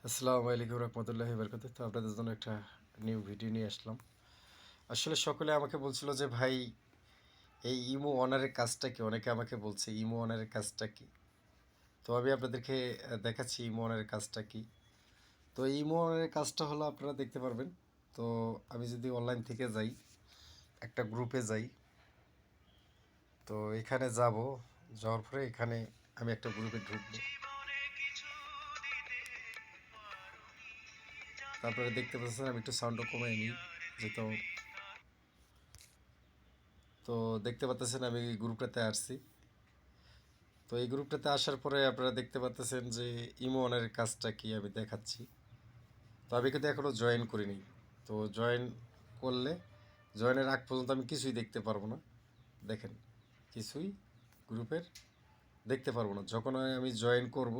আসসালামু আলাইকুম রহমতুল্লাহি বরকত। তো আপনাদের জন্য একটা নিউ ভিডিও নিয়ে আসলাম। আসলে সকলে আমাকে বলছিল যে ভাই এই ইমো অনারের কাজটা কি, অনেকে আমাকে বলছে ইমো অনারের কাজটা কি। তো আমি আপনাদেরকে দেখাচ্ছি ইমো অনারের কাজটা কি। তো ইমো অনারের কাজটা হলো আপনারা দেখতে পারবেন। তো আমি যদি অনলাইন থেকে যাই, একটা গ্রুপে যাই, তো এখানে যাব, যাওয়ার পরে এখানে আমি একটা গ্রুপে ঢুকবো। তারপরে দেখতে পাচ্ছেন আমি একটু সাউন্ডটা কমাই নিই যেহেতু। তো দেখতে পাচ্ছেন আমি এই গ্রুপটাতে আসছি। তো এই গ্রুপটাতে আসার পরে আপনারা দেখতে পাচ্ছেন যে ইমো অনারের কাজটা কি আমি দেখাচ্ছি। তো আমি কিন্তু এখনও জয়েন করিনি। তো জয়েন করলে, জয়েনের আগ পর্যন্ত আমি কিছুই দেখতে পারবো না। দেখেন, কিছুই গ্রুপের দেখতে পারবো না। যখন আমি জয়েন করব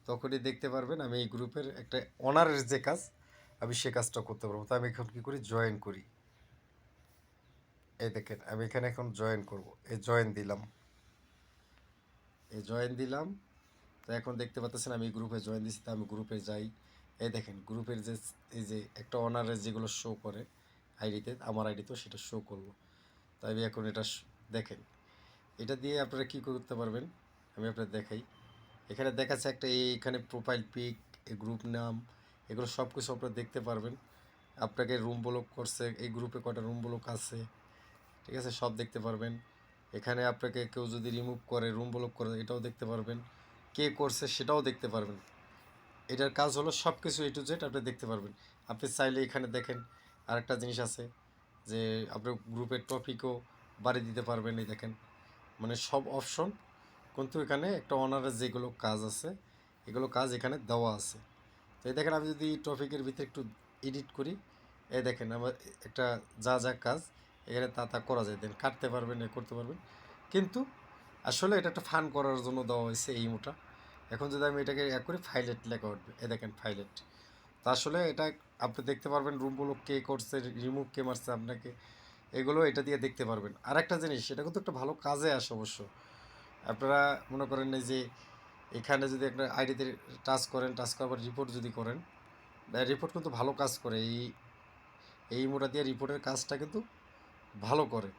তখনই দেখতে পারবেন আমি এই গ্রুপের একটা অনারের যে কাজ, আমি সে কাজটা করতে পারবো। তো আমি এখন কী করি, জয়েন করি। এই দেখেন আমি এখানে এখন জয়েন করব, এই জয়েন দিলাম, এই জয়েন দিলাম। তো এখন দেখতে পাচ্ছেন আমি গ্রুপে জয়েন দিচ্ছি। তো আমি গ্রুপে যাই। এই দেখেন গ্রুপের যে এই যে একটা অনারের যেগুলো শো করে আইডিতে, আমার আইডিতেও সেটা শো করলো। তাই আমি এখন এটা দেখেন, এটা দিয়ে আপনারা কী করতে পারবেন আমি আপনাদের দেখাই। এখানে দেখাচ্ছে একটা এখানে প্রোফাইল পিক, এই গ্রুপ নাম, এগুলো সব কিছু আপনারা দেখতে পারবেন। আপনাকে রুম ব্লক করছে, এই গ্রুপে কটা রুম ব্লক আছে, ঠিক আছে, সব দেখতে পারবেন। এখানে আপনাকে কেউ যদি রিমুভ করে, রুম ব্লক করে, এটাও দেখতে পারবেন। কে করছে সেটাও দেখতে পারবেন। এটার কাজ হলো সব কিছু এ টু জেড আপনি দেখতে পারবেন। আপনি চাইলে এখানে দেখেন আরেকটা জিনিস আছে যে আপনার গ্রুপের টপিকও বাড়িয়ে দিতে পারবেন। এই দেখেন, মানে সব অপশন কিন্তু এখানে একটা অনারের যেগুলো কাজ আছে এগুলো কাজ এখানে দেওয়া আছে। তো এই দেখেন আমি যদি টপিকের ভিতরে একটু এডিট করি, এই দেখেন আমার একটা যা যা কাজ এখানে তা তা করা যায়, দেন কাটতে পারবেন, এ করতে পারবেন। কিন্তু আসলে এটা একটা ফান করার জন্য দেওয়া হয়েছে এই মোটা। এখন যদি আমি এটাকে এক করি, ফাইলেট লেখা উঠবে, এ দেখেন ফাইলেট। তা আসলে এটা আপনি দেখতে পারবেন রুমগুলো কে করছে, রিমুভ কে মারছে আপনাকে, এগুলো এটা দিয়ে দেখতে পারবেন। আর একটা জিনিস, সেটা কিন্তু একটা ভালো কাজে আসে অবশ্য। আপনারা মনে করেন এই যে এখানে যদি একটা আইডিতে টাচ করেন, টাচ করার রিপোর্ট যদি করেন, রিপোর্ট কিন্তু ভালো কাজ করে। এই মোটা দিয়ে রিপোর্টের কাজটা কিন্তু ভালো করে।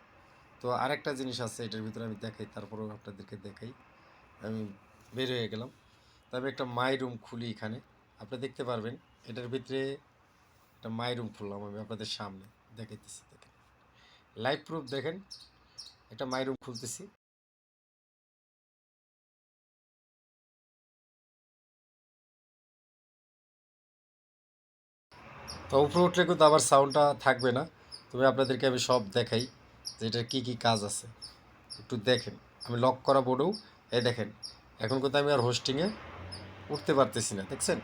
তো আরেকটা জিনিস আছে এটার ভিতরে আমি দেখাই, তারপরেও আপনাদেরকে দেখাই। আমি বের হয়ে গেলাম। তবে একটা মাই রুম খুলি এখানে, আপনি দেখতে পারবেন এটার ভিতরে একটা মাই রুম খুললাম আমি আপনাদের সামনে দেখাইতেছি। দেখেন লাইভ প্রুফ, দেখেন একটা মাই রুম খুলতেছি। তো উপরে উঠলে কিন্তু আবার সাউন্ডটা থাকবে না। তবে আপনাদেরকে আমি সব দেখাই যে এটার কী কী কাজ আছে, একটু দেখেন। আমি লক করা বোর্ডেও, এই দেখেন এখন কিন্তু আমি আর হোস্টিংয়ে উঠতে পারতেছি না, দেখছেন?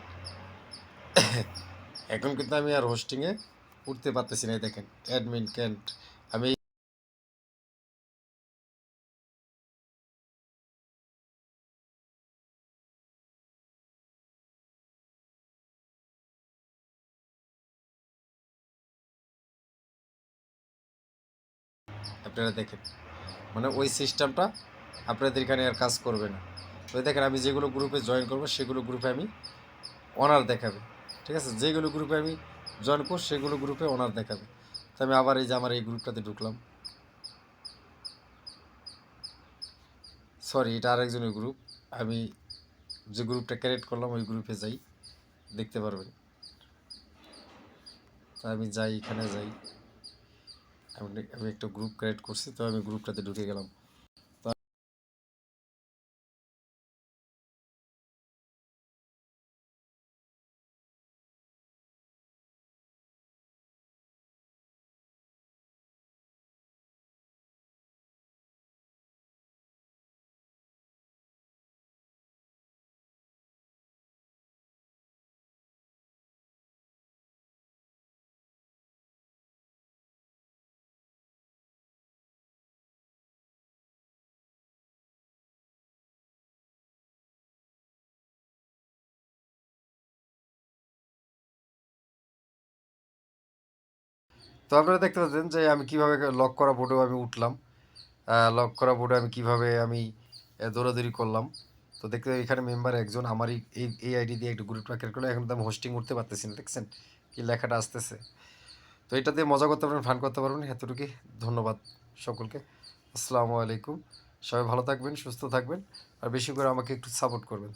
এখন কিন্তু আমি আর হোস্টিংয়ে উঠতে পারতেছি না। এই দেখেন অ্যাডমিন ক্যান্ট, আমি আপনারা দেখেন, মানে ওই সিস্টেমটা আপনাদের এখানে আর কাজ করবে না। তো দেখেন আমি যেগুলো গ্রুপে জয়েন করবো সেগুলো গ্রুপে আমি অনার দেখাবে, ঠিক আছে? যেগুলো গ্রুপে আমি জয়েন করব সেগুলো গ্রুপে অনার দেখাবে। তো আমি আবার এই যে আমার এই গ্রুপটাতে ঢুকলাম, সরি এটা আরেকজনের গ্রুপ। আমি যে গ্রুপটা ক্রিয়েট করলাম ওই গ্রুপে যাই, দেখতে পারবেন। তো আমি যাই, এখানে যাই, আমি একটা গ্রুপ ক্রিয়েট করছি, তো আমি গ্রুপটাতে ঢুকে গেলাম। তো তো আপনারা দেখতে পাচ্ছেন যে আমি কিভাবে লক করা বোর্ডেও আমি উঠলাম। লক করা বোর্ডে আমি কিভাবে আমি দৌড়াদৌড়ি করলাম। তো দেখতে এখানে মেম্বার একজন আমার এই আইডি দিয়ে একটু গ্রুপটা ক্রিয়েট করলে এখন তো আমি হোস্টিং করতে পারতেছি না, দেখছেন কি লেখাটা আসতেছে। তো এটা দিয়ে মজা করতে পারবেন, ফান করতে পারবেন, এতটুকুই। ধন্যবাদ সকলকে। আসসালামু আলাইকুম। সবাই ভালো থাকবেন, সুস্থ থাকবেন, আর বেশি করে আমাকে একটু সাপোর্ট করবেন।